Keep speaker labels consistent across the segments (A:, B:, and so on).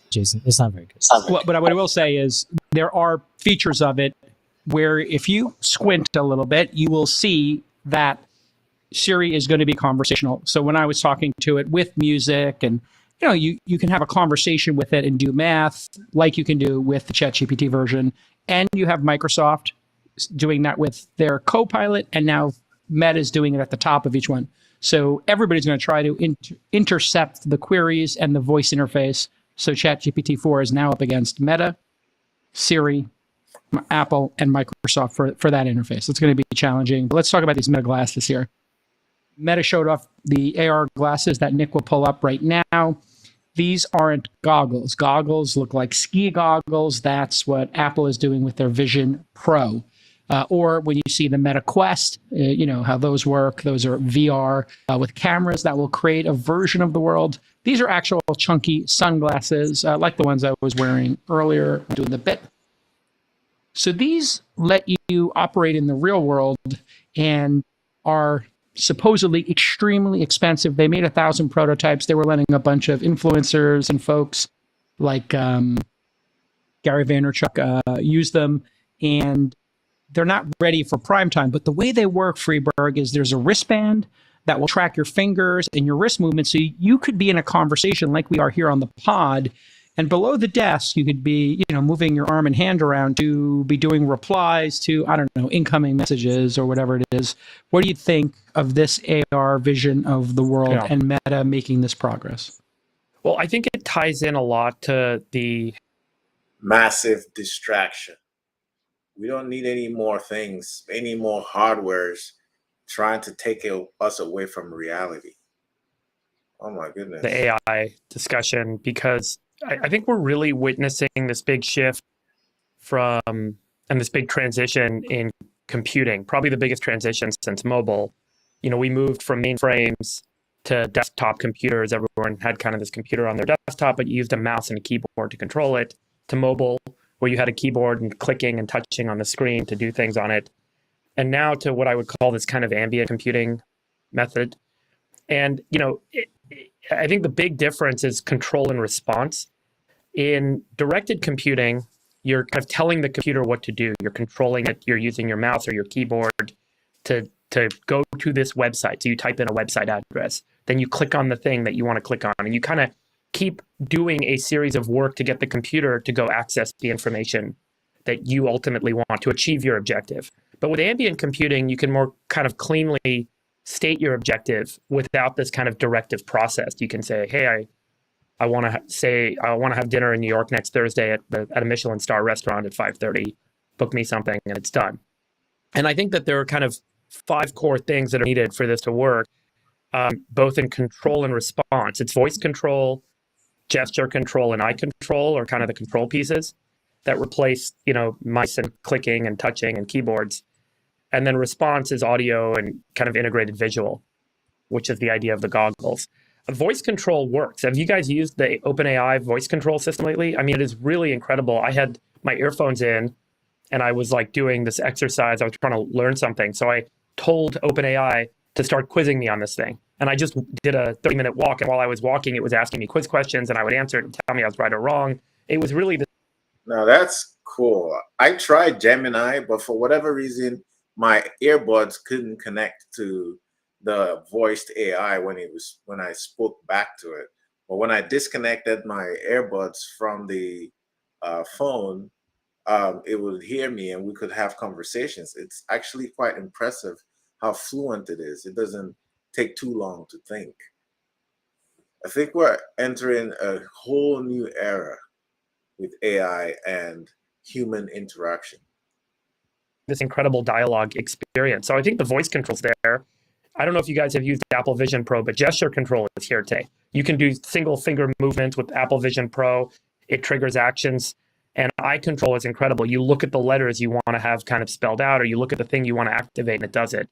A: Jason. It's not very good.
B: Well, but what I will say is there are features of it where if you squint a little bit, you will see that Siri is going to be conversational. So when I was talking to it with music and, you can have a conversation with it and do math like you can do with the ChatGPT version. And you have Microsoft doing that with their Copilot, and now Meta is doing it at the top of each one. So everybody's going to try to intercept the queries and the voice interface. So ChatGPT 4 is now up against Meta, Siri, Apple, and Microsoft for that interface. It's going to be challenging. But let's talk about these Meta glasses here. Meta showed off the AR glasses that Nick will pull up right now. These aren't goggles. Goggles look like ski goggles. That's what Apple is doing with their Vision Pro. Or when you see the Meta Quest, how those work. Those are VR with cameras that will create a version of the world. These are actual chunky sunglasses, like the ones I was wearing earlier doing the bit. So these let you operate in the real world and are supposedly extremely expensive. They made 1,000 prototypes. They were letting a bunch of influencers and folks like Gary Vaynerchuk use them, and they're not ready for prime time. But the way they work, Freeberg, is there's a wristband that will track your fingers and your wrist movements. So you could be in a conversation like we are here on the pod, and below the desk, you could be, moving your arm and hand around to be doing replies to, incoming messages or whatever it is. What do you think of this AR vision of the world and Meta making this progress?
C: Well, I think it ties in a lot to the
D: massive distraction. We don't need any more things, any more hardwares trying to take us away from reality. Oh my goodness.
C: The AI discussion, because I think we're really witnessing this big shift and this big transition in computing, probably the biggest transition since mobile. We moved from mainframes to desktop computers. Everyone had kind of this computer on their desktop, but you used a mouse and a keyboard to control it, to mobile, where you had a keyboard and clicking and touching on the screen to do things on it. And now to what I would call this kind of ambient computing method. And, I think the big difference is control and response. In directed computing, you're kind of telling the computer what to do. You're controlling it. You're using your mouse or your keyboard to go to this website. So you type in a website address. Then you click on the thing that you want to click on. And you kind of keep doing a series of work to get the computer to go access the information that you ultimately want to achieve your objective. But with ambient computing, you can more kind of cleanly state your objective without this kind of directive process. You can say, hey, I want to have dinner in New York next Thursday at a Michelin star restaurant at 5:30. Book me something, and it's done. And I think that there are kind of 5 core things that are needed for this to work, both in control and response. It's voice control, gesture control, and eye control are kind of the control pieces that replace, mice and clicking and touching and keyboards. And then response is audio and kind of integrated visual, which is the idea of the goggles. Voice control works. Have you guys used the OpenAI voice control system lately? I mean, it is really incredible. I had my earphones in and I was like doing this exercise. I was trying to learn something. So I told OpenAI to start quizzing me on this thing. And I just did a 30-minute walk. And while I was walking, it was asking me quiz questions and I would answer it and tell me I was right or wrong. It was really...
D: Now that's cool. I tried Gemini, but for whatever reason, my earbuds couldn't connect to the voiced AI when I spoke back to it. But when I disconnected my earbuds from the phone, it would hear me and we could have conversations. It's actually quite impressive how fluent it is. It doesn't take too long to think. I think we're entering a whole new era with AI and human interaction.
C: This incredible dialogue experience. So I think the voice control's there. I don't know if you guys have used Apple Vision Pro, but gesture control is here today. You can do single finger movements with Apple Vision Pro. It triggers actions. And eye control is incredible. You look at the letters you want to have kind of spelled out, or you look at the thing you want to activate and it does it.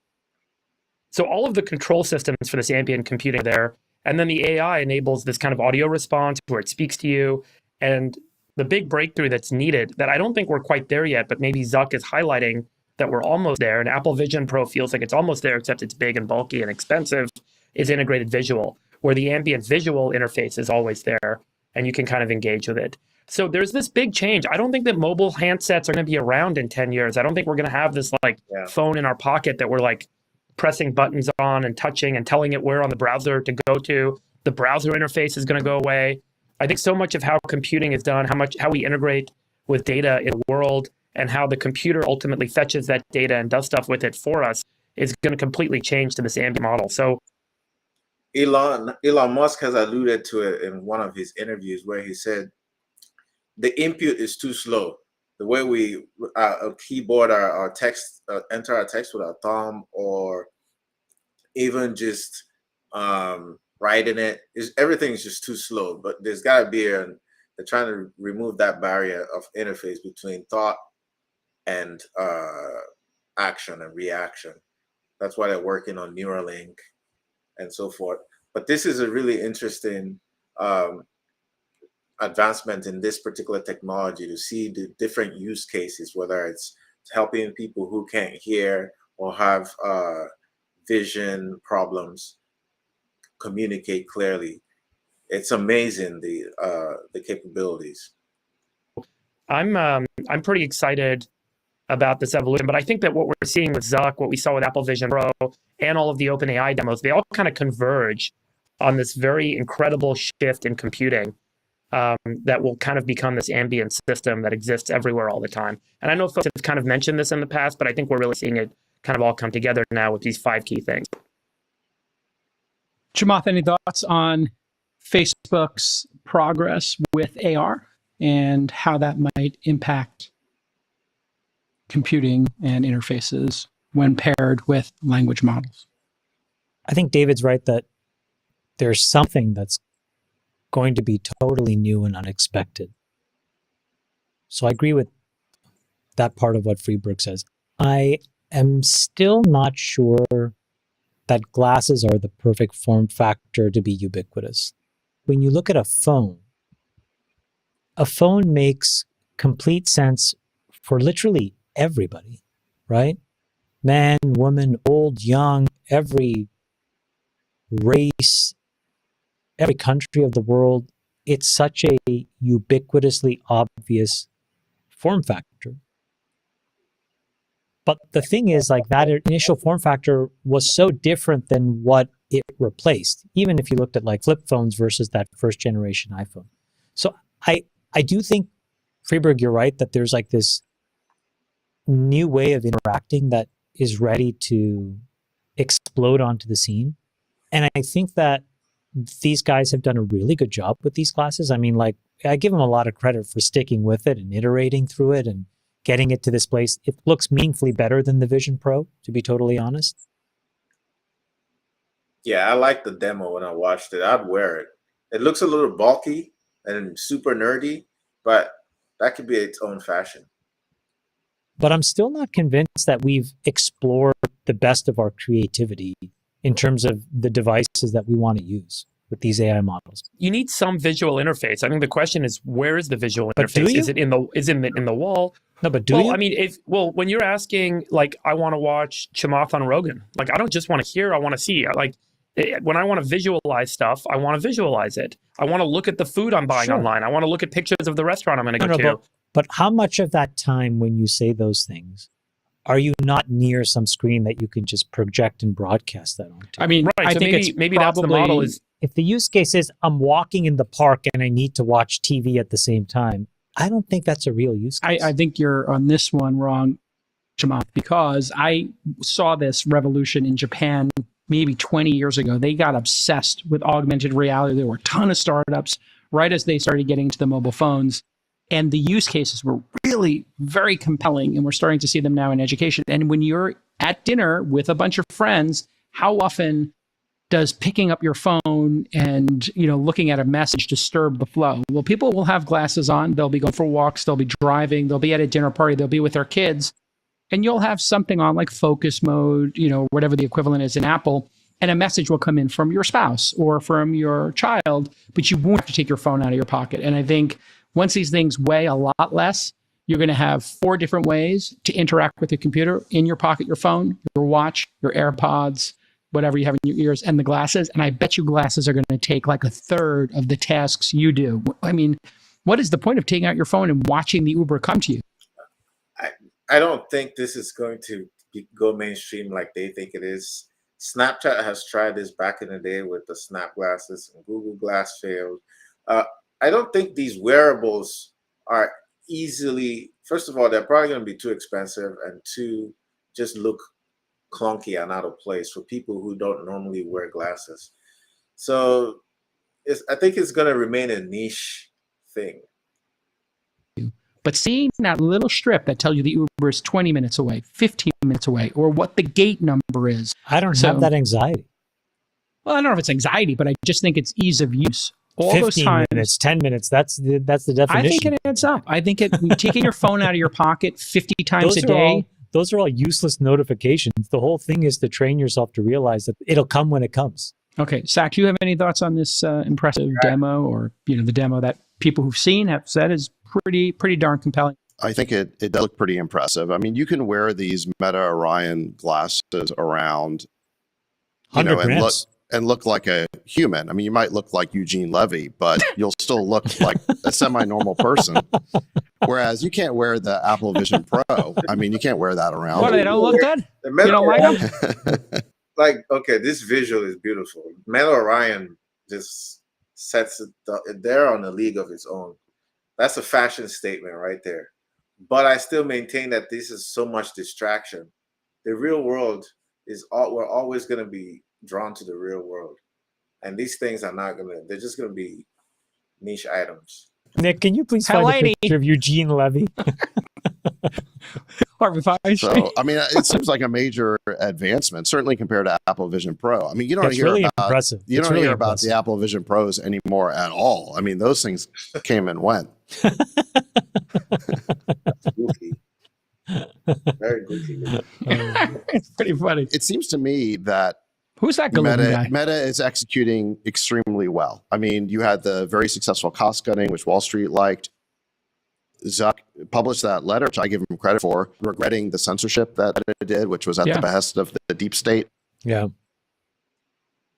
C: So all of the control systems for this ambient computing are there. And then the AI enables this kind of audio response where it speaks to you. And the big breakthrough that's needed, that I don't think we're quite there yet, but maybe Zuck is highlighting that we're almost there, and Apple Vision Pro feels like it's almost there, except it's big and bulky and expensive, is integrated visual, where the ambient visual interface is always there. and you can kind of engage with it. So there's this big change. I don't think that mobile handsets are going to be around in 10 years. I don't think we're going to have this like phone in our pocket that we're like pressing buttons on and touching and telling it where on the browser to go to. The browser interface is going to go away. I think so much of how computing is done, how we integrate with data in the world, and how the computer ultimately fetches that data and does stuff with it for us is going to completely change to this ambient model. So
D: Elon Musk has alluded to it in one of his interviews where he said the input is too slow. The way we a keyboard our text, enter our text with our thumb, or even just writing it, everything is just too slow. But there's got to be they're trying to remove that barrier of interface between thought and action and reaction. That's why they're working on Neuralink and so forth. But this is a really interesting advancement in this particular technology, to see the different use cases, whether it's helping people who can't hear or have vision problems communicate clearly. It's amazing the capabilities.
C: I'm pretty excited about this evolution, but I think that what we're seeing with Zuck, what we saw with Apple Vision Pro, and all of the OpenAI demos, they all kind of converge on this very incredible shift in computing that will kind of become this ambient system that exists everywhere all the time. And I know folks have kind of mentioned this in the past, but I think we're really seeing it kind of all come together now with these 5 key things.
B: Chamath, any thoughts on Facebook's progress with AR and how that might impact computing and interfaces when paired with language models?
A: I think David's right that there's something that's going to be totally new and unexpected. So I agree with that part of what Freeberg says. I am still not sure that glasses are the perfect form factor to be ubiquitous. When you look at a phone makes complete sense for literally everybody, right? Man, woman, old, young, every race, every country of the world. It's such a ubiquitously obvious form factor. But the thing is, like, that initial form factor was so different than what it replaced, even if you looked at like flip phones versus that first generation iPhone. So I do think, Freeberg, you're right, that there's like this new way of interacting that is ready to explode onto the scene. And I think that these guys have done a really good job with these glasses. I mean, like, I give them a lot of credit for sticking with it and iterating through it and getting it to this place. It looks meaningfully better than the Vision Pro, to be totally honest.
D: Yeah, I liked the demo when I watched it. I'd wear it. It looks a little bulky and super nerdy, but that could be its own fashion.
A: But I'm still not convinced that we've explored the best of our creativity in terms of the devices that we want to use with these AI models.
C: You need some visual interface. I think the question is, where is the visual
A: But
C: interface?
A: do you?
C: Is it in the wall?
A: No, but do
C: Well,
A: you?
C: I mean, when you're asking, like, I want to watch Chamath on Rogan, like, I don't just want to hear, I want to see. Like, when I want to visualize stuff, I want to visualize it. I want to look at the food I'm buying online. I want to look at pictures of the restaurant I'm going to go to.
A: But how much of that time when you say those things are you not near some screen that you can just project and broadcast that onto?
B: I mean,
C: Right.
B: I
C: So
B: think
C: maybe that's the model is.
A: If the use case is I'm walking in the park and I need to watch TV at the same time, I don't think that's a real use case.
B: I think you're on this one wrong, Chamath, because I saw this revolution in Japan maybe 20 years ago. They got obsessed with augmented reality. There were a ton of startups right as they started getting to the mobile phones. And the use cases were really very compelling. And we're starting to see them now in education. And when you're at dinner with a bunch of friends, how often does picking up your phone and, looking at a message disturb the flow? Well, people will have glasses on. They'll be going for walks. They'll be driving. They'll be at a dinner party. They'll be with their kids. And you'll have something on like focus mode, whatever the equivalent is in Apple. And a message will come in from your spouse or from your child, but you won't have to take your phone out of your pocket. And I think once these things weigh a lot less, you're going to have 4 different ways to interact with the computer: in your pocket, your phone, your watch, your AirPods, whatever you have in your ears and the glasses, and I bet you glasses are going to take like a third of the tasks you do. I mean, what is the point of taking out your phone and watching the Uber come to you?
D: I don't think this is going to go mainstream like they think it is. Snapchat has tried this back in the day with the Snap glasses, and Google Glass failed. I don't think these wearables are easily, first of all, they're probably going to be too expensive, and two, just look clunky and out of place for people who don't normally wear glasses. So I think it's going to remain a niche thing.
B: But seeing that little strip that tells you the Uber is 20 minutes away, 15 minutes away, or what the gate number is.
A: I don't have that anxiety.
B: Well, I don't know if it's anxiety, but I just think it's ease of use. All
A: 15
B: those times,
A: minutes, 10 minutes, that's the definition.
B: I think it adds up. I think taking your phone out of your pocket 50 times a day.
A: Those are all useless notifications. The whole thing is to train yourself to realize that it'll come when it comes.
B: Okay, Zach, do you have any thoughts on this impressive demo, or the demo that people who've seen have said is pretty darn compelling?
E: I think it does look pretty impressive. I mean, you can wear these Meta Orion glasses around,
A: 100 grams.
E: And look like a human. I mean, you might look like Eugene Levy, but you'll still look like a semi-normal person. Whereas you can't wear the Apple Vision Pro. I mean, you can't wear that around.
B: What, they don't look good?
D: The
B: You don't like them?
D: Like, okay, this visual is beautiful. Meta Orion just sets it there on a league of its own. That's a fashion statement right there. But I still maintain that this is so much distraction. The real world we're always going to be drawn to the real world. And these things are not going to, they're just going to be niche items.
A: Nick, can you please find a picture of Eugene Levy?
E: So, I mean, it seems like a major advancement, certainly compared to Apple Vision Pro. I mean, you don't hear about the Apple Vision Pros anymore at all. I mean, those things came and went.
D: Goofy. Very goofy.
B: It's pretty funny.
E: It seems to me that
B: who's that guy?
E: Meta is executing extremely well. I mean, you had the very successful cost cutting, which Wall Street liked. Zuck published that letter, which I give him credit for, regretting the censorship that it did, which was at the behest of the deep state.
A: Yeah.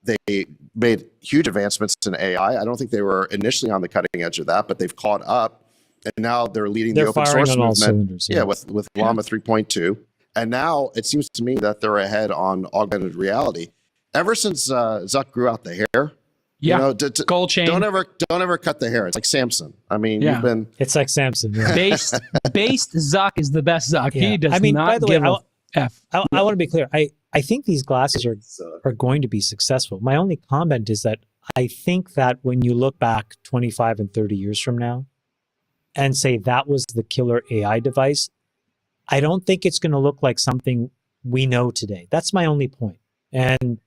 E: They made huge advancements in AI. I don't think they were initially on the cutting edge of that, but they've caught up. And now they're leading the open source movement. With Llama 3.2. And now it seems to me that they're ahead on augmented reality. Ever since Zuck grew out the hair,
B: gold chain.
E: Don't ever cut the hair. It's like Samson. I mean,
A: It's like Samson. Yeah.
B: Based Zuck is the best Zuck. Yeah. He does not
A: by the way,
B: F.
A: I want to be clear. I think these glasses are going to be successful. My only comment is that I think that when you look back 25 and 30 years from now and say that was the killer AI device, I don't think it's going to look like something we know today. That's my only point. And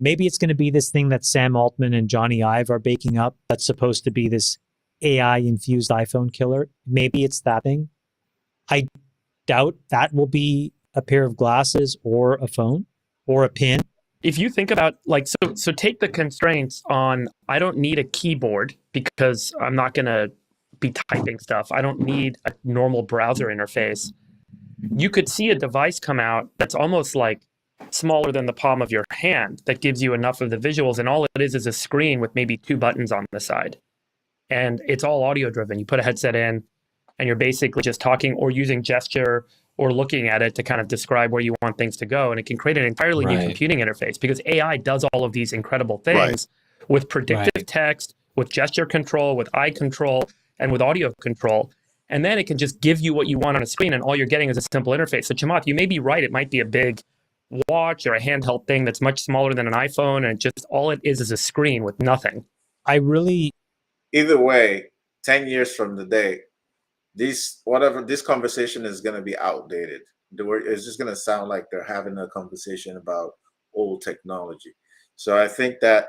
A: maybe it's going to be this thing that Sam Altman and Johnny Ive are baking up that's supposed to be this AI-infused iPhone killer. Maybe it's that thing. I doubt that will be a pair of glasses or a phone or a pin.
C: If you think about so take the constraints on, I don't need a keyboard because I'm not going to be typing stuff. I don't need a normal browser interface. You could see a device come out that's almost like smaller than the palm of your hand that gives you enough of the visuals, and all it is a screen with maybe 2 buttons on the side. And it's all audio driven. You put a headset in and you're basically just talking or using gesture or looking at it to kind of describe where you want things to go. And it can create an entirely new computing interface because AI does all of these incredible things with predictive text, with gesture control, with eye control, and with audio control. And then it can just give you what you want on a screen, and all you're getting is a simple interface. So Chamath, you may be right. It might be a big watch or a handheld thing that's much smaller than an iPhone, and just all it is a screen with nothing.
D: Either way, 10 years from today, this conversation is going to be outdated. It's just going to sound like they're having a conversation about old technology. So I think that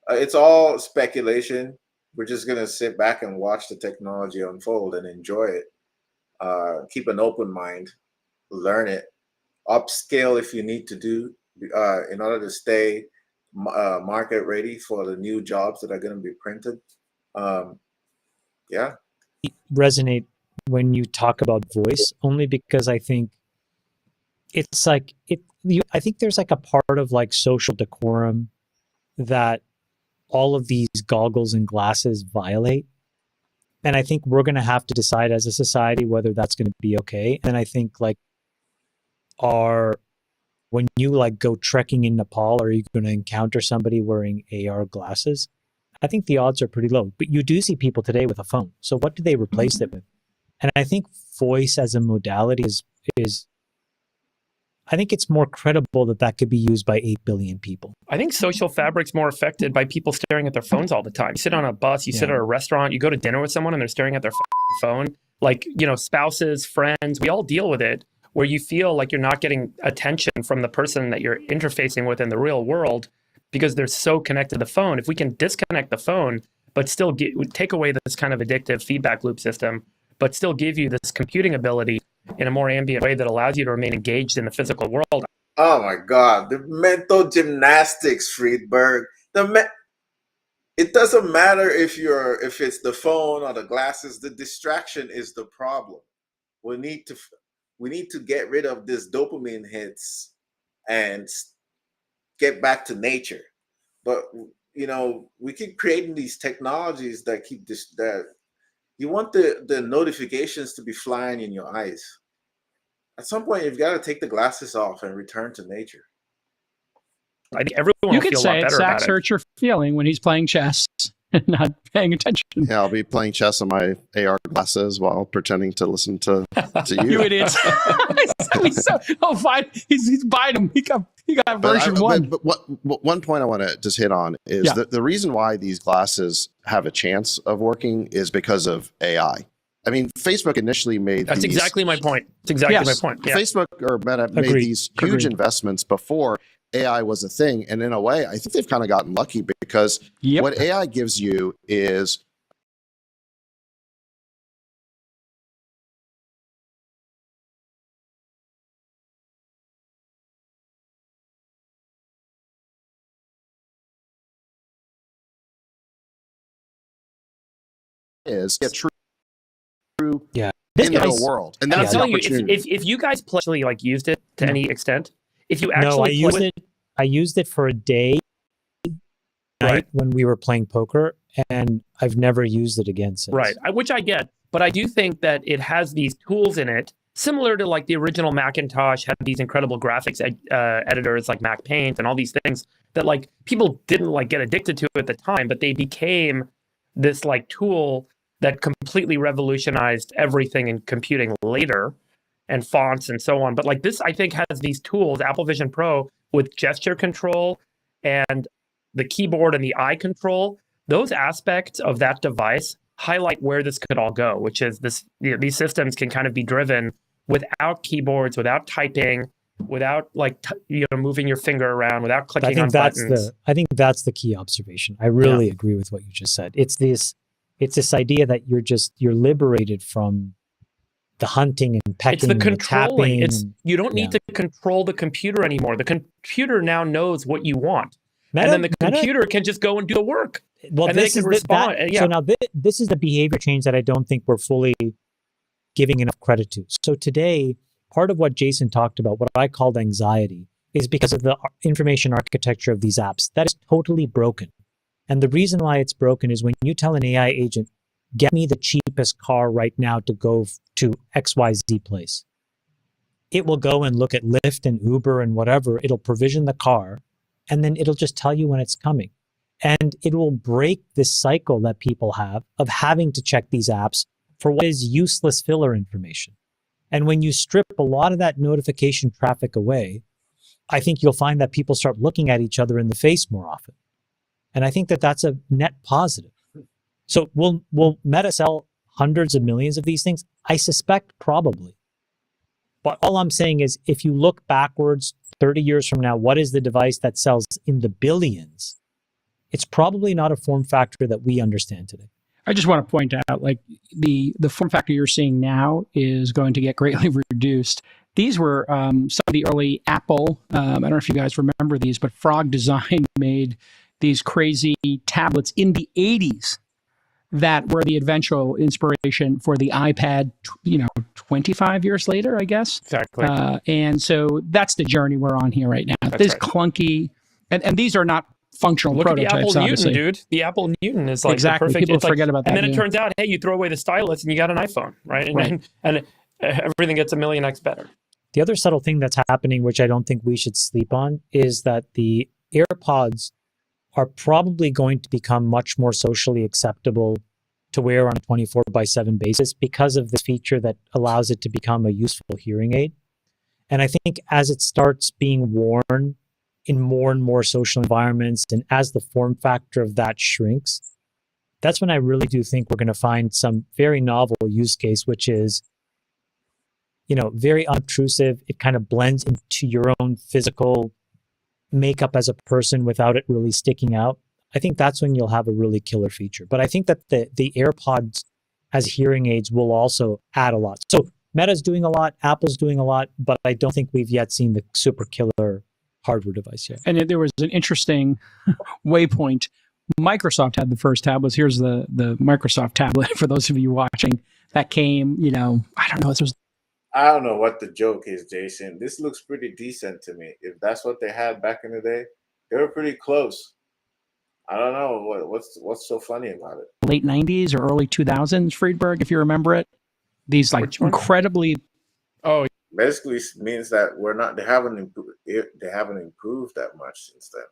D: it's all speculation. We're just going to sit back and watch the technology unfold and enjoy it. Keep an open mind, learn it, upscale if you need to do in order to stay market ready for the new jobs that are going to be printed.
A: Resonate when you talk about voice, only because I think it's like I think there's like a part of like social decorum that all of these goggles and glasses violate. And I think we're going to have to decide as a society whether that's going to be okay. And I think like when you like go trekking in Nepal, are you going to encounter somebody wearing AR glasses? I think the odds are pretty low, but you do see people today with a phone. So what do they replace it with? And I think voice as a modality is I think it's more credible that could be used by 8 billion people.
C: I think social fabric's more affected by people staring at their phones all the time. You sit on a bus, you sit at a restaurant, you go to dinner with someone and they're staring at their phone. Like, spouses, friends, we all deal with it, where you feel like you're not getting attention from the person that you're interfacing with in the real world because they're so connected to the phone. If we can disconnect the phone, but still take away this kind of addictive feedback loop system, but still give you this computing ability in a more ambient way that allows you to remain engaged in the physical world.
D: Oh my God, the mental gymnastics, Friedberg. It doesn't matter if it's the phone or the glasses. The distraction is the problem. We need to get rid of this dopamine hits and get back to nature. But we keep creating these technologies that keep that you want the notifications to be flying in your eyes. At some point, you've got to take the glasses off and return to nature.
C: I think everyone will feel a lot better about it.
B: Zach's hurt your feeling when he's playing chess and not paying attention.
E: Yeah, I'll be playing chess on my AR glasses while pretending to listen to you.
B: You idiots. Fine. He's buying them. He got version 1.
E: But one point I want to just hit on is that the reason why these glasses have a chance of working is because of AI. I mean, Facebook initially made
C: That's exactly my point. It's exactly my point. Yeah.
E: Facebook or Meta made these huge investments before AI was a thing. And in a way, I think they've kind of gotten lucky because what AI gives you is a true in the real world. And
C: I'm telling you, if you guys actually like used it to any extent, if you actually
A: I used it for a day when we were playing poker, and I've never used it again since.
C: Right, which I get, but I do think that it has these tools in it, similar to like the original Macintosh had these incredible graphics editors like Mac Paint and all these things that like people didn't like get addicted to at the time, but they became this like tool that completely revolutionized everything in computing later, and fonts and so on. But like this, I think, has these tools, Apple Vision Pro, with gesture control and the keyboard and the eye control. Those aspects of that device highlight where this could all go, which is this. These systems can kind of be driven without keyboards, without typing, without like moving your finger around, without clicking on buttons.
A: I think that's the key observation. I really agree with what you just said. It's this idea that you're liberated from the hunting and pecking.
C: It's the controlling.
A: And the tapping.
C: You don't need to control the computer anymore. The computer now knows what you want. And then the computer can just go and do the work.
A: Well,
C: and this is respond.
A: So now this is the behavior change that I don't think we're fully giving enough credit to. So today, part of what Jason talked about, what I called anxiety, is because of the information architecture of these apps. That is totally broken. And the reason why it's broken is when you tell an AI agent, get me the cheapest car right now to go to XYZ place. It will go and look at Lyft and Uber and whatever. It'll provision the car, and then it'll just tell you when it's coming. And it will break this cycle that people have of having to check these apps for what is useless filler information. And when you strip a lot of that notification traffic away, I think you'll find that people start looking at each other in the face more often. And I think that that's a net positive. So will Meta sell hundreds of millions of these things? I suspect probably. But all I'm saying is if you look backwards 30 years from now, what is the device that sells in the billions? It's probably not a form factor that we understand today.
B: I just want to point out, like the form factor you're seeing now is going to get greatly reduced. These were some of the early Apple, I don't know if you guys remember these, but Frog Design made these crazy tablets in the 80s that were the eventual inspiration for the iPad, 25 years later, I guess.
C: Exactly.
B: And so that's the journey we're on here right now. This clunky, and these are not functional
C: Look
B: prototypes,
C: at the Apple
B: obviously.
C: Newton, dude. The Apple Newton is like
B: exactly.
C: the perfect.
B: People forget about that.
C: And then it turns out, hey, you throw away the stylus and you got an iPhone, right? And everything gets a million X better.
A: The other subtle thing that's happening, which I don't think we should sleep on, is that the AirPods are probably going to become much more socially acceptable to wear on a 24/7 basis because of this feature that allows it to become a useful hearing aid. And I think as it starts being worn in more and more social environments, and as the form factor of that shrinks, that's when I really do think we're going to find some very novel use case, which is, very unobtrusive. It kind of blends into your own physical makeup as a person without it really sticking out. I think that's when you'll have a really killer feature. But I think that the AirPods as hearing aids will also add a lot. So Meta's doing a lot, Apple's doing a lot, but I don't think we've yet seen the super killer hardware device yet.
B: And there was an interesting waypoint. Microsoft had the first tablets. Here's the Microsoft tablet for those of you watching. That came, I don't know.
D: I don't know what the joke is, Jason. This looks pretty decent to me. If that's what they had back in the day, they were pretty close. I don't know what's so funny about it.
B: Late 90s or early 2000s, Friedberg, if you remember it. These incredibly.
C: Oh,
D: basically means that they haven't improved that much since then.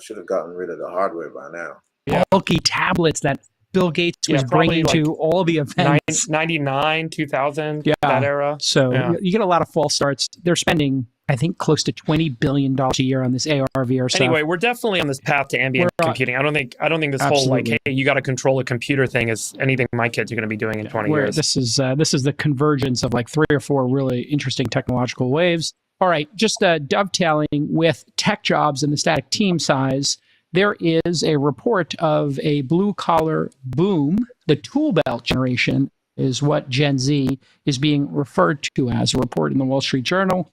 D: Should have gotten rid of the hardware by now.
B: Bulky tablets that Bill Gates was bringing to all the events.
C: 99, 2000, that era.
B: So you get a lot of false starts. They're spending, I think, close to $20 billion a year on this AR, VR stuff.
C: Anyway, we're definitely on this path to ambient computing. I don't think this
B: absolutely.
C: whole hey, you got to control a computer thing is anything my kids are going to be doing in 20 years.
B: This is the convergence of 3 or 4 really interesting technological waves. All right, just dovetailing with tech jobs and the static team size, there is a report of a blue-collar boom. The tool belt generation is what Gen Z is being referred to as. A report in the Wall Street Journal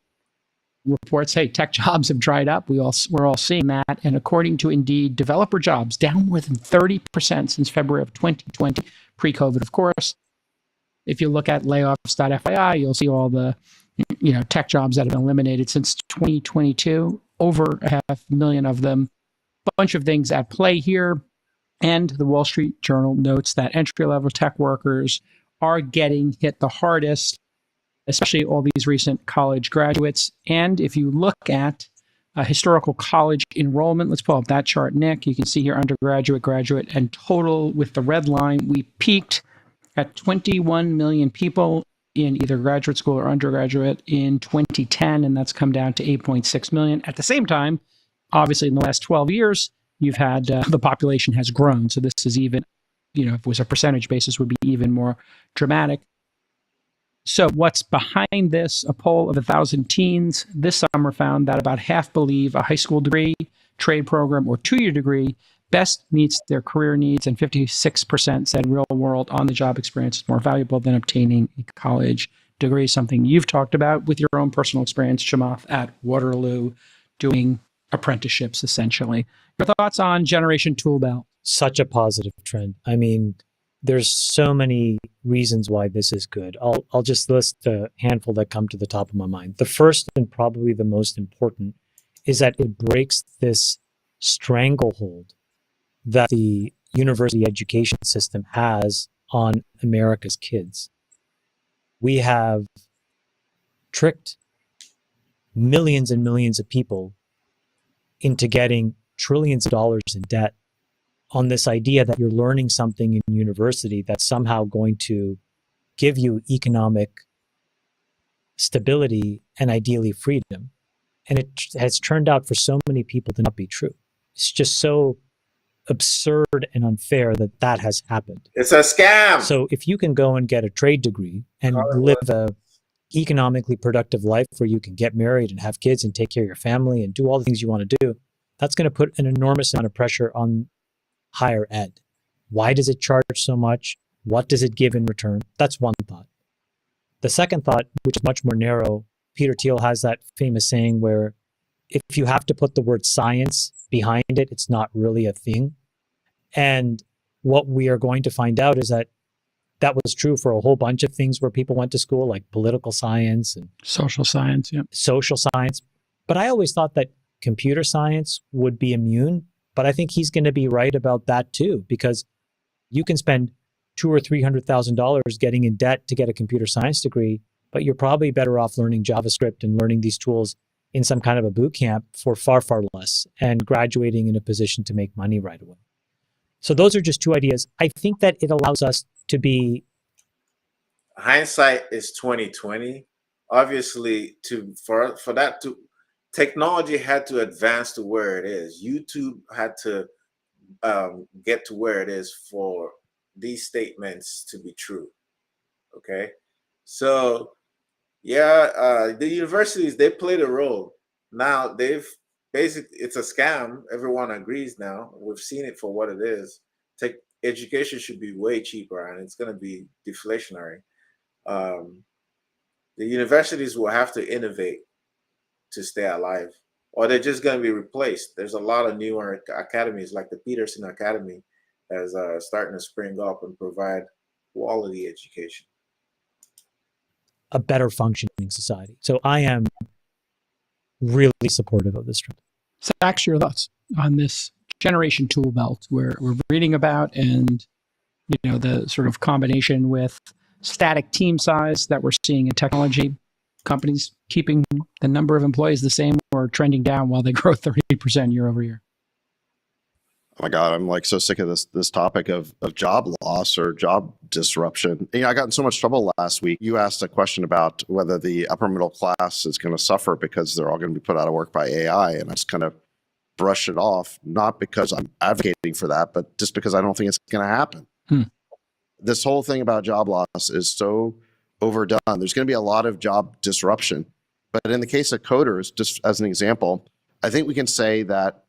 B: reports, hey, tech jobs have dried up. We're all seeing that. And according to Indeed, developer jobs down more than 30% since February of 2020, pre-COVID, of course. If you look at layoffs.fyi, you'll see all the tech jobs that have been eliminated since 2022, over 500,000 of them. Bunch of things at play here. And the Wall Street Journal notes that entry-level tech workers are getting hit the hardest, especially all these recent college graduates. And if you look at historical college enrollment, let's pull up that chart, Nick. You can see here undergraduate, graduate, and total with the red line. We peaked at 21 million people in either graduate school or undergraduate in 2010, and that's come down to 8.6 million. At the same time, obviously, in the last 12 years, you've had the population has grown. So this is even, if it was a percentage basis, would be even more dramatic. So what's behind this? A poll of 1,000 teens this summer found that about half believe a high school degree, trade program, or 2-year degree best meets their career needs, and 56% said real-world on-the-job experience is more valuable than obtaining a college degree, something you've talked about with your own personal experience, Chamath, at Waterloo, doing apprenticeships, essentially. Your thoughts on Generation Tool Belt?
A: Such a positive trend. I mean, there's so many reasons why this is good. I'll just list a handful that come to the top of my mind. The first, and probably the most important, is that it breaks this stranglehold that the university education system has on America's kids. We have tricked millions and millions of people into getting trillions of dollars in debt on this idea that you're learning something in university that's somehow going to give you economic stability and ideally freedom. And it has turned out for so many people to not be true. It's just so absurd and unfair that has happened.
D: It's a scam.
A: So if you can go and get a trade degree and live a economically productive life where you can get married and have kids and take care of your family and do all the things you want to do, that's going to put an enormous amount of pressure on higher ed. Why does it charge so much? What does it give in return? That's one thought. The second thought, which is much more narrow, Peter Thiel has that famous saying where if you have to put the word science behind it, it's not really a thing. And what we are going to find out is that that was true for a whole bunch of things where people went to school, like political science and
B: social science. Yeah.
A: social science. But I always thought that computer science would be immune. But I think he's going to be right about that too, because you can spend $200,000 or $300,000 getting in debt to get a computer science degree, but you're probably better off learning JavaScript and learning these tools in some kind of a boot camp for far, far less and graduating in a position to make money right away. So those are just two ideas. I think that it allows us to be.
D: Hindsight is 2020. Obviously, for that to technology had to advance to where it is. YouTube had to get to where it is for these statements to be true. Okay, so yeah, the universities, they played a role. Now they've basically, it's a scam. Everyone agrees now. We've seen it for what it is. Education should be way cheaper, and it's going to be deflationary. The universities will have to innovate to stay alive, or they're just going to be replaced. There's a lot of newer academies, like the Peterson Academy, as starting to spring up and provide quality education.
A: A better functioning society. So I am really supportive of this trend.
B: Zach, your thoughts on this generation tool belt we're reading about, and the sort of combination with static team size that we're seeing in technology, companies keeping the number of employees the same or trending down while they grow 30% year over year.
E: Oh my God, I'm like so sick of this topic of job loss or job disruption. I got in so much trouble last week. You asked a question about whether the upper middle class is going to suffer because they're all going to be put out of work by AI. And I just kind of brushed it off, not because I'm advocating for that, but just because I don't think it's going to happen. This whole thing about job loss is so overdone. There's going to be a lot of job disruption. But in the case of coders, just as an example, I think we can say that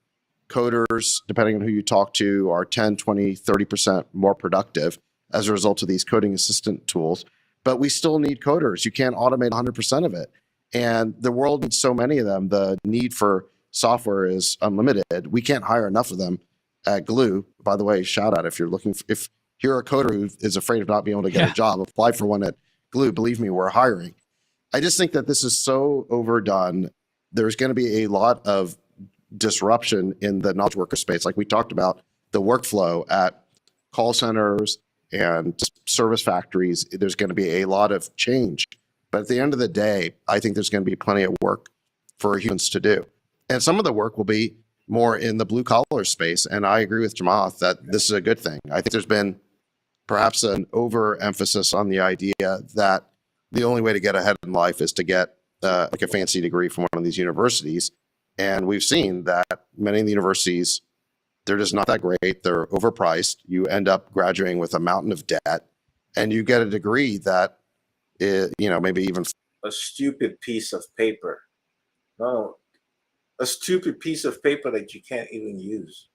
E: coders, depending on who you talk to, are 10, 20, 30% more productive as a result of these coding assistant tools. But we still need coders. You can't automate 100% of it. And the world needs so many of them. The need for software is unlimited. We can't hire enough of them at Glue. By the way, shout out if you're a coder who is afraid of not being able to get a job, apply for one at Glue. Believe me, we're hiring. I just think that this is so overdone. There's going to be a lot of disruption in the knowledge worker space. Like we talked about, the workflow at call centers and service factories, there's going to be a lot of change. But at the end of the day, I think there's going to be plenty of work for humans to do. And some of the work will be more in the blue collar space. And I agree with Chamath that this is a good thing. I think there's been perhaps an overemphasis on the idea that the only way to get ahead in life is to get like a fancy degree from one of these universities. And we've seen that many of the universities, they're just not that great. They're overpriced. You end up graduating with a mountain of debt, and you get a degree that, maybe even
D: a stupid piece of paper. No, a stupid piece of paper that you can't even use.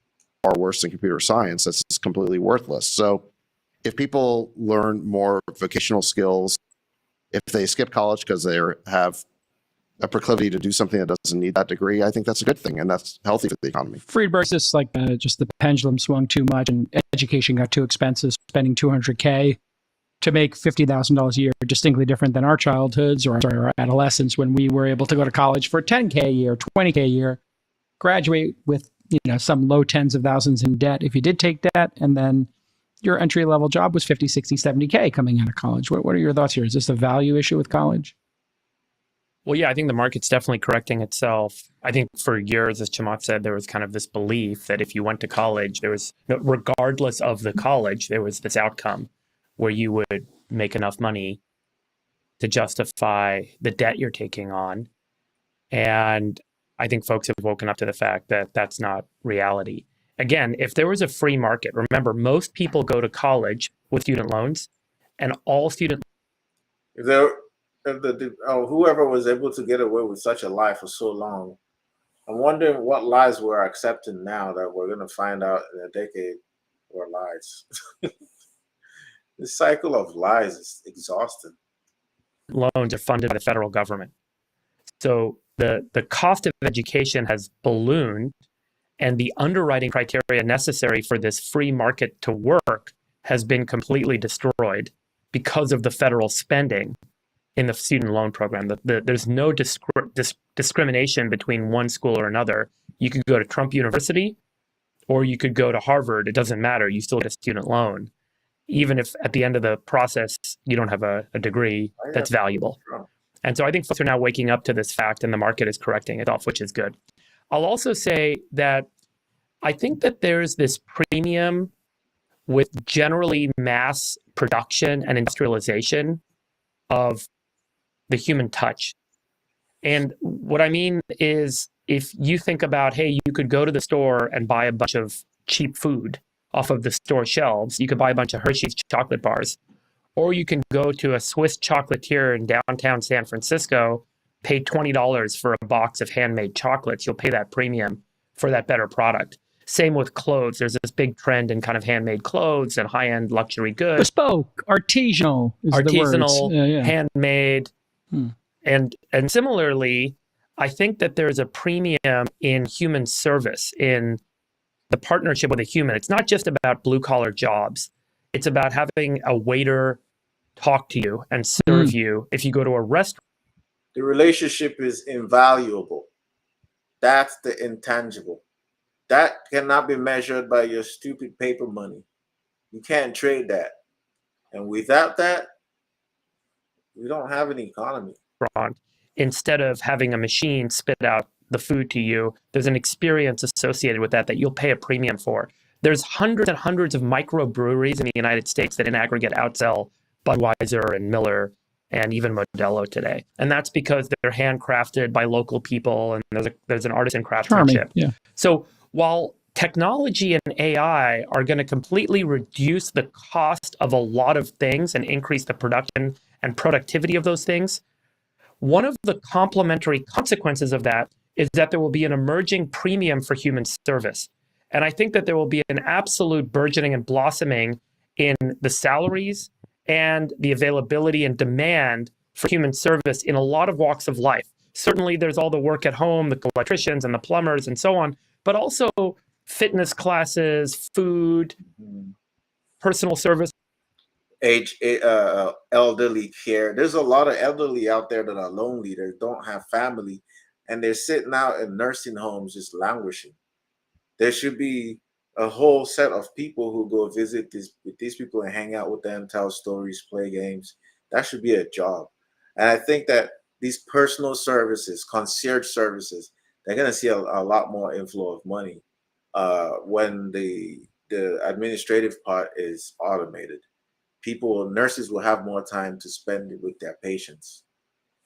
E: Or worse than computer science, that's just completely worthless. So if people learn more vocational skills, if they skip college because they have a proclivity to do something that doesn't need that degree, I think that's a good thing, and that's healthy for the economy.
B: Friedberg's just like just the pendulum swung too much and education got too expensive, spending $200K to make $50,000 a year, distinctly different than our childhoods or our adolescence when we were able to go to college for $10K a year, $20K a year, graduate with some low tens of thousands in debt if you did take debt, and then your entry-level job was 50, 60, 70K coming out of college. What are your thoughts here? Is this a value issue with college?
C: Well, yeah, I think the market's definitely correcting itself. I think for years, as Chamath said, there was kind of this belief that if you went to college, there was, regardless of the college, there was this outcome where you would make enough money to justify the debt you're taking on. And I think folks have woken up to the fact that that's not reality. Again, if there was a free market, remember, most people go to college with student loans, and all student
D: whoever was able to get away with such a lie for so long, I'm wondering what lies we're accepting now that we're going to find out in a decade were lies. This cycle of lies is exhausting.
C: Loans are funded by the federal government. So the cost of education has ballooned, and the underwriting criteria necessary for this free market to work has been completely destroyed. because of the federal spending in the student loan program. There's no discrimination between one school or another. You could go to Trump University or you could go to Harvard. It doesn't matter. You still get a student loan, even if at the end of the process, you don't have a degree that's valuable. And so I think folks are now waking up to this fact and the market is correcting it off, which is good. I'll also say that I think that there's this premium with generally mass production and industrialization of the human touch. And what I mean is, if you think about, hey, you could go to the store and buy a bunch of cheap food off of the store shelves. You could buy a bunch of Hershey's chocolate bars, or you can go to a Swiss chocolatier in downtown San Francisco, pay $20 for a box of handmade chocolates. You'll pay that premium for that better product. Same with clothes. There's this big trend in kind of handmade clothes and high-end luxury goods.
B: Bespoke, artisanal is the words.
C: Handmade. And similarly, I think that there's a premium in human service, in the partnership with a human. It's not just about blue-collar jobs. It's about having a waiter talk to you and serve you if you go to a restaurant.
D: The relationship is invaluable. That's the intangible. That cannot be measured by your stupid paper money. You can't trade that. And without that, we don't have an economy.
C: Instead of having a machine spit out the food to you, there's an experience associated with that you'll pay a premium for. There's hundreds and hundreds of microbreweries in the United States that in aggregate outsell Budweiser and Miller and even Modelo today. And that's because they're handcrafted by local people and there's an artisan craftsmanship.
B: Yeah.
C: So while technology and AI are going to completely reduce the cost of a lot of things and increase the production and productivity of those things, one of the complementary consequences of that is that there will be an emerging premium for human service. And I think that there will be an absolute burgeoning and blossoming in the salaries and the availability and demand for human service in a lot of walks of life. Certainly, there's all the work at home, the electricians and the plumbers and so on, but also fitness classes, food, personal service.
D: Elderly care. There's a lot of elderly out there that are lonely. They don't have family, and they're sitting out in nursing homes just languishing. There should be a whole set of people who go visit these people and hang out with them, tell stories, play games. That should be a job. And I think that these personal services, concierge services, they're going to see a lot more inflow of money when the administrative part is automated. Nurses will have more time to spend with their patients.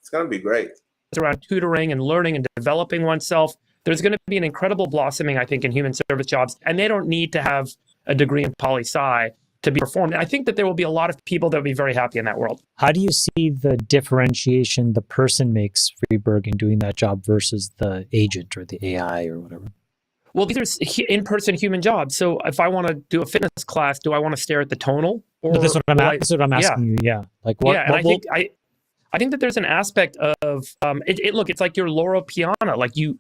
D: It's going to be great.
C: It's around tutoring and learning and developing oneself. There's going to be an incredible blossoming, I think, in human service jobs, and they don't need to have a degree in poli-sci to be performed. And I think that there will be a lot of people that will be very happy in that world.
A: How do you see the differentiation the person makes, Freeberg, in doing that job versus the agent or the AI or whatever?
C: Well, these are in-person human jobs. So if I want to do a fitness class, do I want to stare at the tonal? Or
A: that's what I'm asking you. Yeah. Like what?
C: Yeah, and I think that there's an aspect of look, it's like your Loro Piana. Like you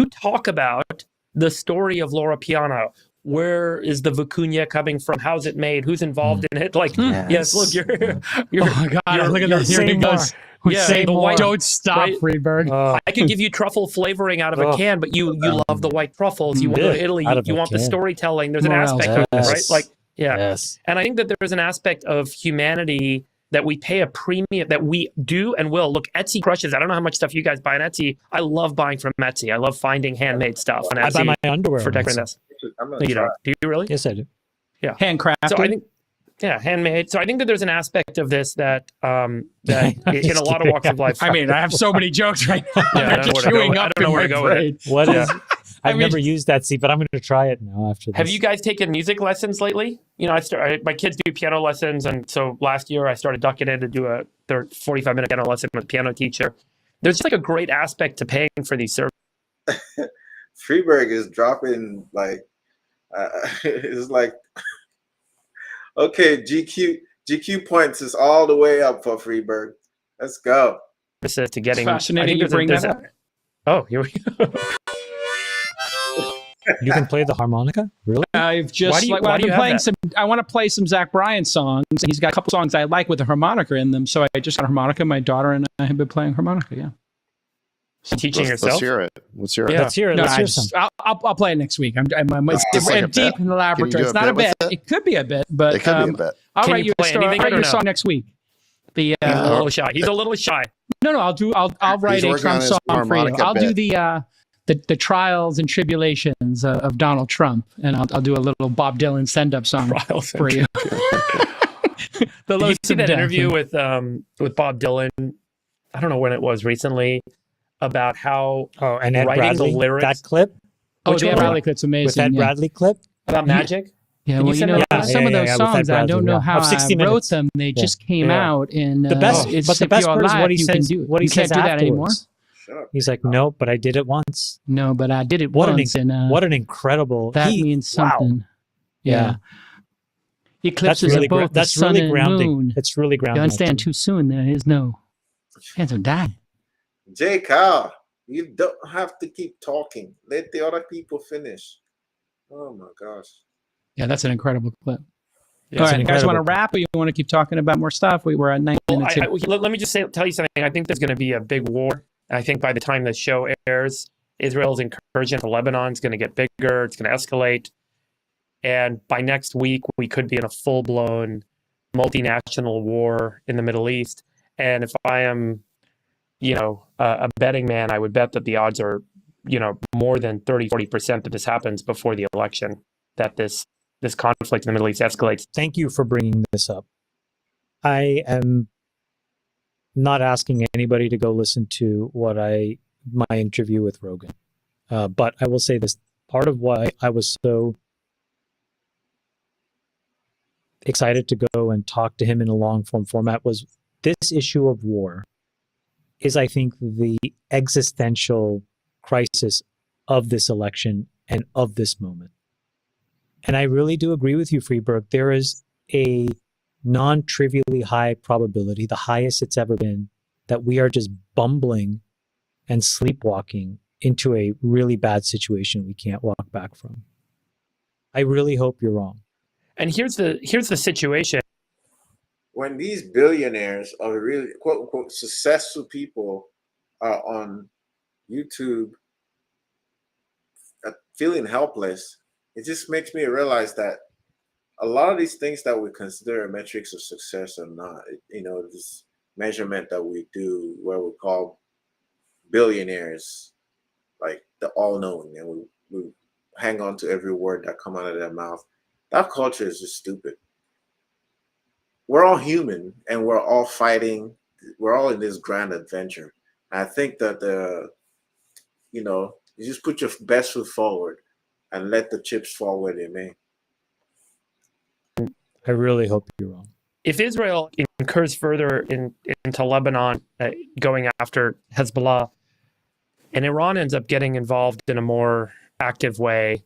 C: talk about the story of Loro Piana. Where is the vicuña coming from? How's it made? Who's involved in it? Like, yes, look, you're
B: oh my God, look at that. Here he goes.
C: The white,
B: don't stop, right? Freeberg.
C: I could give you truffle flavoring out of a can, but you love the white truffles. You want to go to Italy. You want the storytelling. There's an aspect of it, right? Like, yeah. Yes. And I think that there's an aspect of humanity that we pay a premium, that we do and will. Look, Etsy crushes. I don't know how much stuff you guys buy on Etsy. I love buying from Etsy. I love finding handmade stuff on Etsy.
A: I buy my underwear
C: for decorating. You don't? Do you really?
A: Yes, I do.
B: Yeah. Handcrafted.
C: So I think, handmade. So I think that there's an aspect of this that in a lot of walks of life.
B: I mean, I have so many jokes right now.
C: I don't know where to go with it.
A: What is? I've never used Etsy, but I'm going to try it now after this.
C: Have you guys taken music lessons lately? You know, my kids do piano lessons, and so last year I started ducking in to do a 45-minute piano lesson with a piano teacher. There's just like a great aspect to paying for these services.
D: Freeberg is dropping like it's like okay, GQ points is all the way up for Freeberg. Let's go.
C: To getting
B: fascinating to bring that up.
C: Oh, here we go.
A: You can play the harmonica? Really?
B: I've just I've been playing some. I want to play some Zach Bryan songs. He's got a couple songs I like with a harmonica in them. So I just got a harmonica. My daughter and I have been playing harmonica. Yeah.
C: Teaching yourself?
E: Let's hear it.
A: Yeah. Let's hear it.
B: No,
A: Let's hear
B: I'll play it next week. I'm deep in the laboratory. It's not a bit. It could be a bit, but
E: it could be a bit.
B: I'll write you a song next week.
C: He's a little shy. He's a little shy.
B: No. I'll write a Trump song for you. I'll do the trials and tribulations of Donald Trump, and I'll do a little Bob Dylan send-up song for you.
C: Did you see that interview with Bob Dylan? I don't know when it was recently, about how
A: and Ed
C: writing
A: Bradley,
C: the lyrics.
A: that clip.
B: The Ed Bradley clip's amazing.
A: With Ed Bradley clip
C: About magic.
B: Yeah, well, some of those songs, I don't know how I wrote them. They just came out, and
A: the best part is what he says. What he says
B: do that anymore.
A: He's like, no, but I did it once.
B: No, but I did it once.
A: What an incredible.
B: That means something. Wow. Yeah. Eclipses
A: really
B: of both the sun
A: really
B: and
A: grounding.
B: moon.
A: It's really grounding.
B: You understand? Too soon, there is no chance of dying.
D: J. Kyle, you don't have to keep talking. Let the other people finish. Oh my gosh.
B: Yeah, that's an incredible clip.
C: Yeah,
B: all right, you guys want to wrap, or you want to keep talking about more stuff? We were at 9 minutes.
C: Let me just tell you something. I think there's going to be a big war. I think by the time the show airs, Israel's incursion to Lebanon is going to get bigger. It's going to escalate. And by next week, we could be in a full-blown multinational war in the Middle East. And if I am, a betting man, I would bet that the odds are, more than 30-40% that this happens before the election, that this conflict in the Middle East escalates.
A: Thank you for bringing this up. I am not asking anybody to go listen to my interview with Rogan. But I will say this, part of why I was so excited to go and talk to him in a long form format was this issue of war is, I think, the existential crisis of this election and of this moment. And I really do agree with you, Freeberg. There is a non-trivially high probability, the highest it's ever been, that we are just bumbling and sleepwalking into a really bad situation we can't walk back from. I really hope you're wrong.
C: And here's the situation.
D: When these billionaires or really quote unquote successful people are on YouTube feeling helpless, it just makes me realize that a lot of these things that we consider metrics of success are not. This measurement that we do where we call billionaires like the all-knowing, and we hang on to every word that come out of their mouth. That culture is just stupid. We're all human, and we're all fighting. We're all in this grand adventure. And I think that you just put your best foot forward and let the chips fall where they may.
A: I really hope you're wrong.
C: If Israel incurs further into Lebanon, going after Hezbollah, and Iran ends up getting involved in a more active way,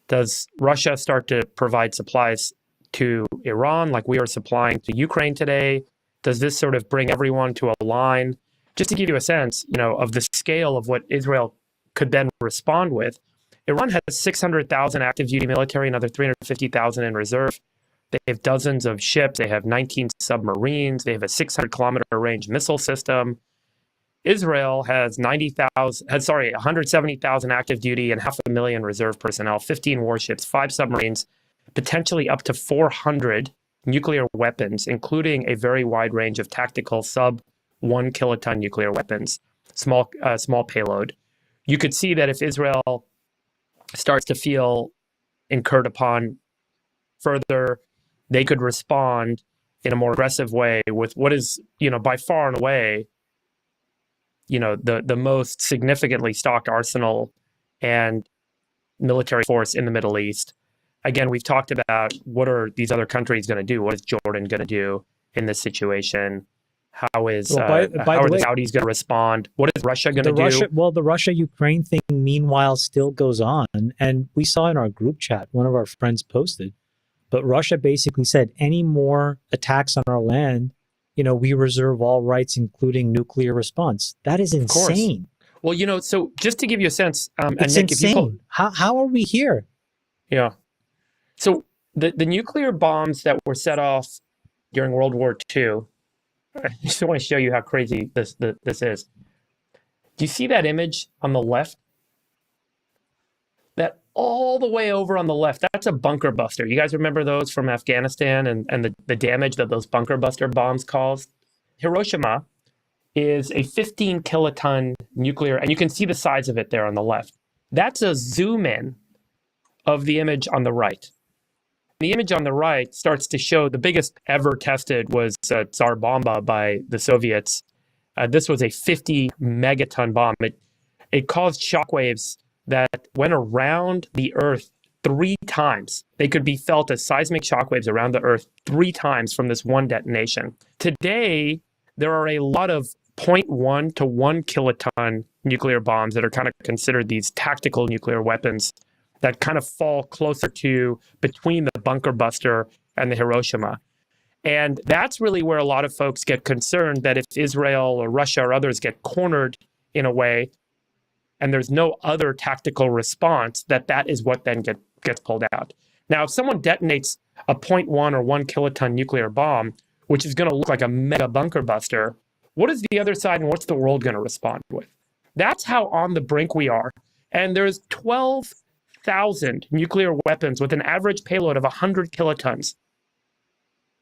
C: does Russia start to provide supplies to Iran like we are supplying to Ukraine today? Does this sort of bring everyone to a line? Just to give you a sense, of the scale of what Israel could then respond with, Iran has 600,000 active duty military, another 350,000 in reserve. They have dozens of ships. They have 19 submarines. They have a 600-kilometer range missile system. Israel has 170,000 active duty and 500,000 reserve personnel, 15 warships, 5 submarines, potentially up to 400 nuclear weapons, including a very wide range of tactical sub-1 kiloton nuclear weapons, small payload. You could see that if Israel starts to feel incurred upon further, they could respond in a more aggressive way with what is, by far and away, the most significantly stocked arsenal and military force in the Middle East. Again, we've talked about what are these other countries going to do? What is Jordan going to do in this situation? How are the Saudis going to respond? What is Russia going to do?
A: Well, the Russia-Ukraine thing, meanwhile, still goes on. And we saw in our group chat, one of our friends posted, but Russia basically said, any more attacks on our land, we reserve all rights, including nuclear response. That is insane.
C: Well, so just to give you a sense, and
A: It's
C: Nick,
A: insane. How are we here?
C: Yeah. So the nuclear bombs that were set off during World War II, I just want to show you how crazy this is. Do you see that image on the left? That all the way over on the left, that's a bunker buster. You guys remember those from Afghanistan and the damage that those bunker buster bombs caused? Hiroshima is a 15 kiloton nuclear, and you can see the size of it there on the left. That's a zoom in of the image on the right. The image on the right starts to show the biggest ever tested was Tsar Bomba by the Soviets. This was a 50 megaton bomb. It caused shockwaves that went around the Earth 3 times. They could be felt as seismic shockwaves around the Earth 3 times from this one detonation. Today, there are a lot of 0.1 to 1 kiloton nuclear bombs that are kind of considered these tactical nuclear weapons that kind of fall closer to between the bunker buster and the Hiroshima. And that's really where a lot of folks get concerned that if Israel or Russia or others get cornered in a way, and there's no other tactical response, that is what then gets pulled out. Now, if someone detonates a 0.1 or 1 kiloton nuclear bomb, which is going to look like a mega bunker buster, what is the other side and what's the world going to respond with? That's how on the brink we are. And there's 12,000 nuclear weapons with an average payload of 100 kilotons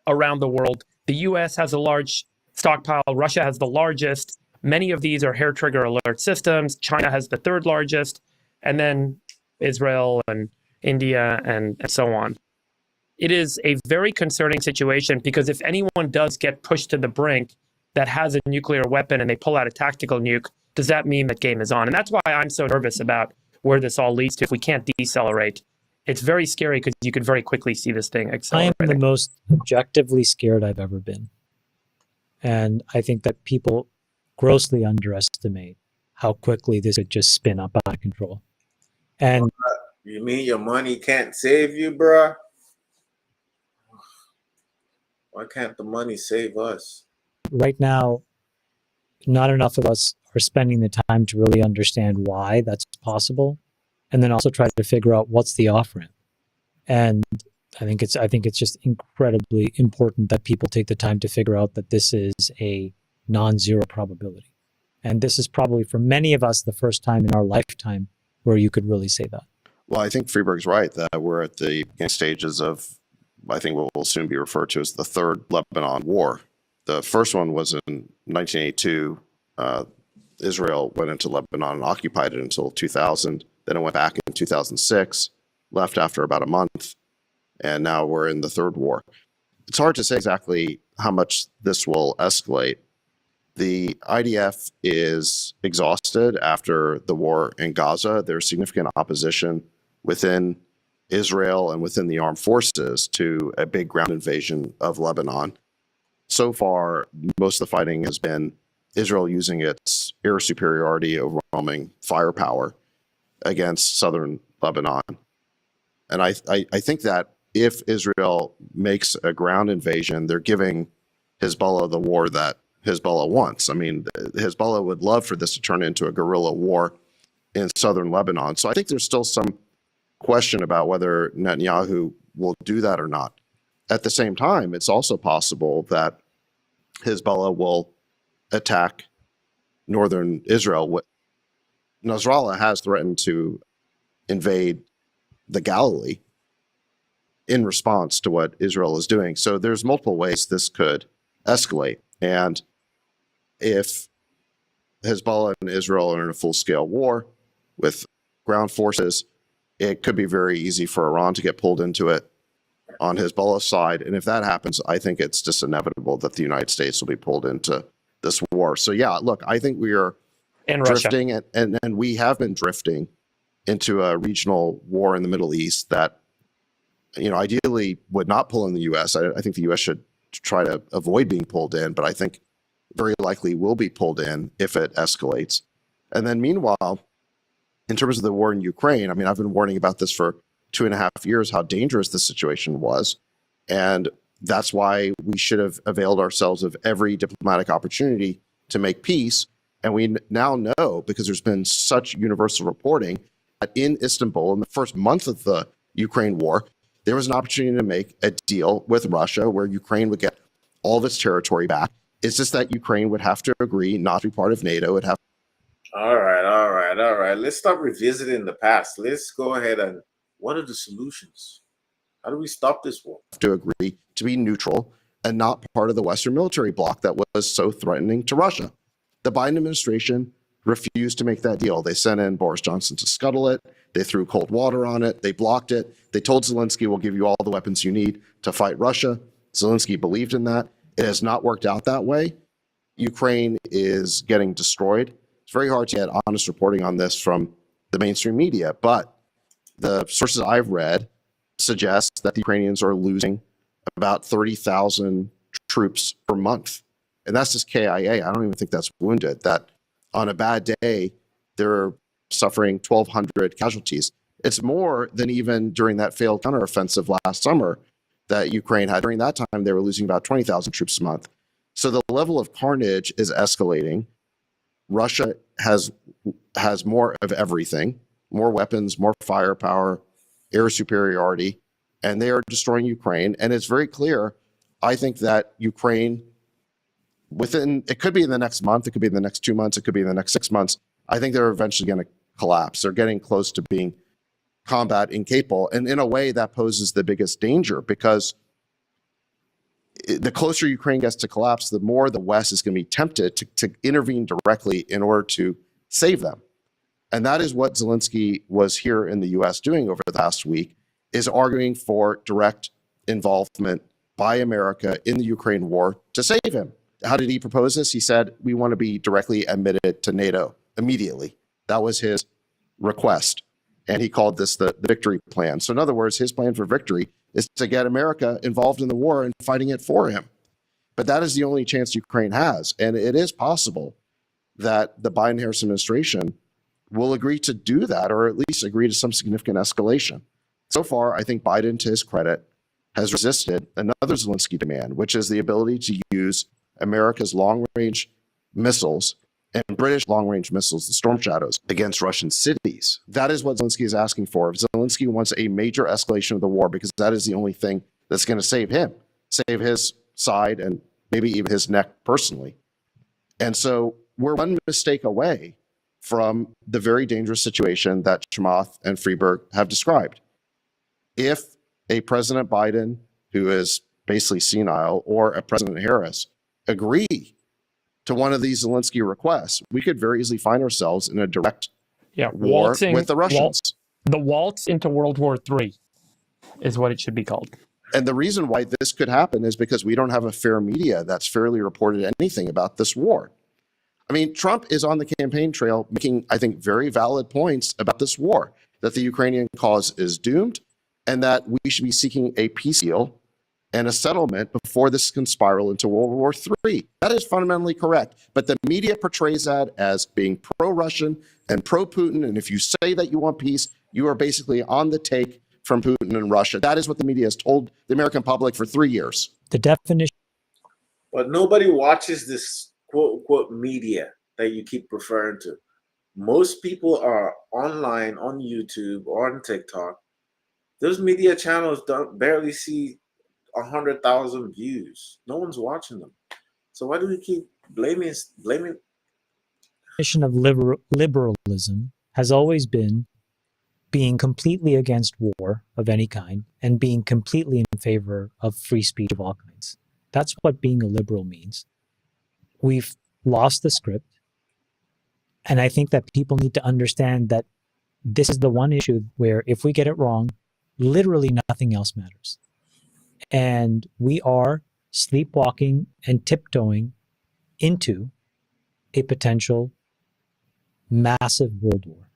C: around the world. The US has a large stockpile. Russia has the largest. Many of these are hair trigger alert systems. China has the 3rd largest, and then Israel and India and so on. It is a very concerning situation because if anyone does get pushed to the brink that has a nuclear weapon and they pull out a tactical nuke, does that mean that game is on? And that's why I'm so nervous about where this all leads to if we can't decelerate. It's very scary because you could very quickly see this thing accelerating.
A: I am the most objectively scared I've ever been. And I think that people grossly underestimate how quickly this could just spin up out of control. And
D: you mean your money can't save you, bruh? Why can't the money save us?
A: Right now, not enough of us are spending the time to really understand why that's possible, and then also try to figure out what's the off-ramp. And I think it's just incredibly important that people take the time to figure out that this is a non-zero probability. And this is probably for many of us the first time in our lifetime where you could really say that.
E: Well, I think Freeberg's right that we're at the beginning stages of, I think, what will soon be referred to as the 3rd Lebanon War. The first one was in 1982. Israel went into Lebanon and occupied it until 2000. Then it went back in 2006, left after about a month, and now we're in the 3rd war. It's hard to say exactly how much this will escalate. The IDF is exhausted after the war in Gaza. There's significant opposition within Israel and within the armed forces to a big ground invasion of Lebanon. So far, most of the fighting has been Israel using its air superiority, overwhelming firepower against southern Lebanon. And I think that if Israel makes a ground invasion, they're giving Hezbollah the war that Hezbollah wants. I mean, Hezbollah would love for this to turn into a guerrilla war in southern Lebanon. So I think there's still some question about whether Netanyahu will do that or not. At the same time, it's also possible that Hezbollah will attack northern Israel. Nasrallah has threatened to invade the Galilee in response to what Israel is doing. So there's multiple ways this could escalate. And if Hezbollah and Israel are in a full-scale war with ground forces, it could be very easy for Iran to get pulled into it on Hezbollah's side. And if that happens, I think it's just inevitable that the United States will be pulled into this war. So yeah, look, I think we are drifting and we have been drifting into a regional war in the Middle East that, ideally would not pull in the U.S. I think the U.S. should try to avoid being pulled in, but I think very likely will be pulled in if it escalates. And then meanwhile, in terms of the war in Ukraine, I mean, I've been warning about this for 2.5 years, how dangerous the situation was. And that's why we should have availed ourselves of every diplomatic opportunity to make peace. And we now know, because there's been such universal reporting, that in Istanbul, in the first month of the Ukraine war, there was an opportunity to make a deal with Russia where Ukraine would get all of its territory back. It's just that Ukraine would have to agree not to be part of NATO. It'd have
D: All right. Let's stop revisiting the past. Let's go ahead and what are the solutions? How do we stop this war?
E: to agree to be neutral and not part of the Western military bloc that was so threatening to Russia. The Biden administration refused to make that deal. They sent in Boris Johnson to scuttle it. They threw cold water on it. They blocked it. They told Zelensky, we'll give you all the weapons you need to fight Russia. Zelensky believed in that. It has not worked out that way. Ukraine is getting destroyed. It's very hard to get honest reporting on this from the mainstream media, but the sources I've read suggest that the Ukrainians are losing about 30,000 troops per month. And that's just KIA. I don't even think that's wounded. That on a bad day, they're suffering 1,200 casualties. It's more than even during that failed counteroffensive last summer that Ukraine had. During that time, they were losing about 20,000 troops a month. So the level of carnage is escalating. Russia has more of everything, more weapons, more firepower, air superiority, and they are destroying Ukraine. And it's very clear, I think, that Ukraine, it could be in the next month, it could be in the next 2 months, it could be in the next 6 months, I think they're eventually going to collapse. They're getting close to being combat incapable. And in a way, that poses the biggest danger, because the closer Ukraine gets to collapse, the more the West is going to be tempted to intervene directly in order to save them. And that is what Zelensky was here in the US doing over the past week, is arguing for direct involvement by America in the Ukraine war to save him. How did he propose this? He said, we want to be directly admitted to NATO immediately. That was his request. And he called this the victory plan. So in other words, his plan for victory is to get America involved in the war and fighting it for him. But that is the only chance Ukraine has. And it is possible that the Biden-Harris administration will agree to do that, or at least agree to some significant escalation. So far, I think Biden, to his credit, has resisted another Zelensky demand, which is the ability to use America's long-range missiles and British long-range missiles, the Storm Shadows, against Russian cities. That is what Zelensky is asking for. Zelensky wants a major escalation of the war, because that is the only thing that's going to save him, save his side, and maybe even his neck personally. And so we're one mistake away from the very dangerous situation that Chamath and Freeberg have described. If a President Biden, who is basically senile, or a President Harris agree to one of these Zelensky requests, we could very easily find ourselves in a direct war with the Russians.
C: The waltz into World War III is what it should be called.
E: And the reason why this could happen is because we don't have a fair media that's fairly reported anything about this war. I mean, Trump is on the campaign trail making, I think, very valid points about this war, that the Ukrainian cause is doomed and that we should be seeking a peace deal and a settlement before this can spiral into World War III. That is fundamentally correct. But the media portrays that as being pro-Russian and pro-Putin. And if you say that you want peace, you are basically on the take from Putin and Russia. That is what the media has told the American public for 3 years.
A: The definition.
D: But nobody watches this quote-unquote media that you keep referring to. Most people are online on YouTube or on TikTok. Those media channels barely see 100,000 views. No one's watching them. So why do we keep blaming?
A: Definition of liberalism has always been being completely against war of any kind and being completely in favor of free speech of all kinds. That's what being a liberal means. We've lost the script. And I think that people need to understand that this is the one issue where if we get it wrong, literally nothing else matters. And we are sleepwalking and tiptoeing into a potential massive world war.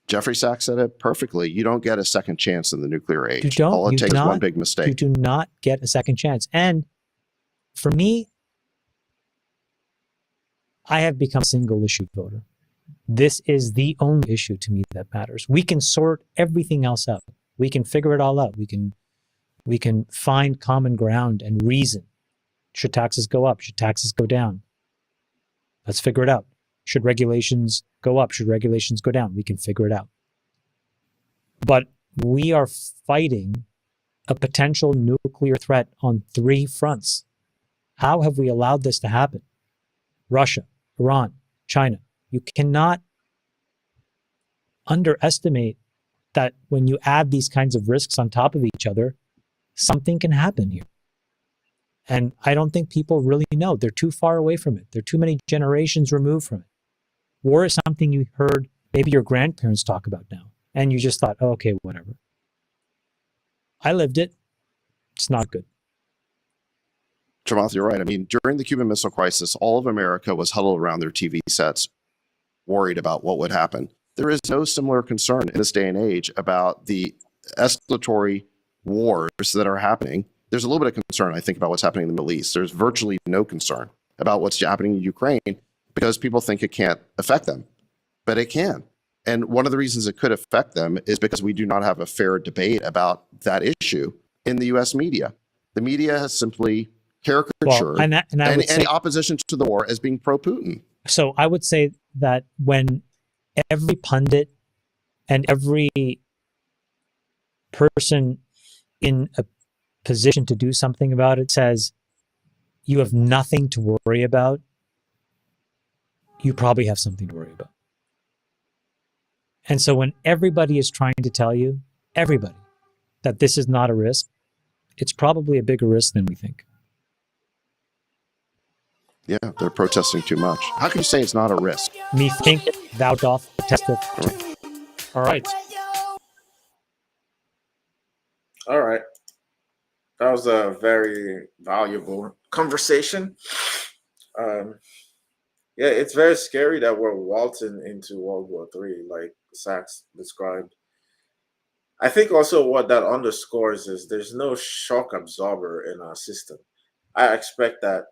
E: Jeffrey Sachs said it perfectly. You don't get a second chance in the nuclear age.
A: You don't.
E: All it takes is one big mistake.
A: You do not get a second chance. And for me, I have become a single issue voter. This is the only issue to me that matters. We can sort everything else out. We can figure it all out. We can find common ground and reason. Should taxes go up? Should taxes go down? Let's figure it out. Should regulations go up? Should regulations go down? We can figure it out. But we are fighting a potential nuclear threat on 3 fronts. How have we allowed this to happen? Russia, Iran, China. You cannot underestimate that when you add these kinds of risks on top of each other, something can happen here. And I don't think people really know. They're too far away from it. They're too many generations removed from it. War is something you heard maybe your grandparents talk about now, and you just thought, oh, okay, whatever. I lived it. It's not good.
E: Chamath, you're right. I mean, during the Cuban Missile Crisis, all of America was huddled around their TV sets, worried about what would happen. There is no similar concern in this day and age about the escalatory wars that are happening. There's a little bit of concern, I think, about what's happening in the Middle East. There's virtually no concern about what's happening in Ukraine because people think it can't affect them, but it can. And one of the reasons it could affect them is because we do not have a fair debate about that issue in the U.S. media. The media has simply caricatured any opposition to the war as being pro-Putin.
A: So I would say that when every pundit and every person in a position to do something about it says you have nothing to worry about, you probably have something to worry about. And so when everybody is trying to tell you, everybody, that this is not a risk, it's probably a bigger risk than we think.
E: Yeah, they're protesting too much. How can you say it's not a risk?
A: Me think, thou doth, testeth.
C: All right.
D: All right. That was a very valuable conversation. Yeah, it's very scary that we're waltzing into World War III, like Sachs described. I think also what that underscores is there's no shock absorber in our system. I expect that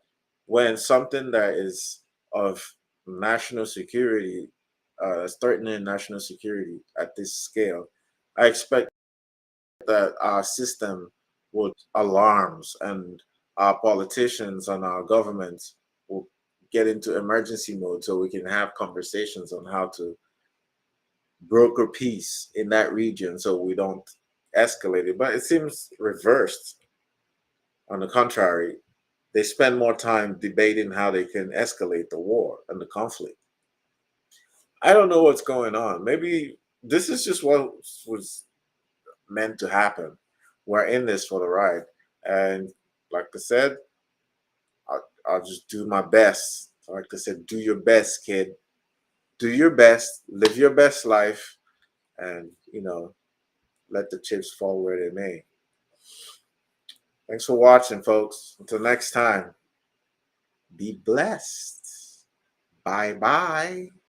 D: when something that is of national security, threatening national security at this scale, I expect that our system would alarms and our politicians and our governments will get into emergency mode so we can have conversations on how to broker peace in that region so we don't escalate it. But it seems reversed. On the contrary, they spend more time debating how they can escalate the war and the conflict. I don't know what's going on. Maybe this is just what was meant to happen. We're in this for the ride. And like I said, I'll just do my best. Like I said, do your best, kid. Do your best, live your best life, and, let the chips fall where they may. Thanks for watching, folks. Until next time, be blessed. Bye-bye.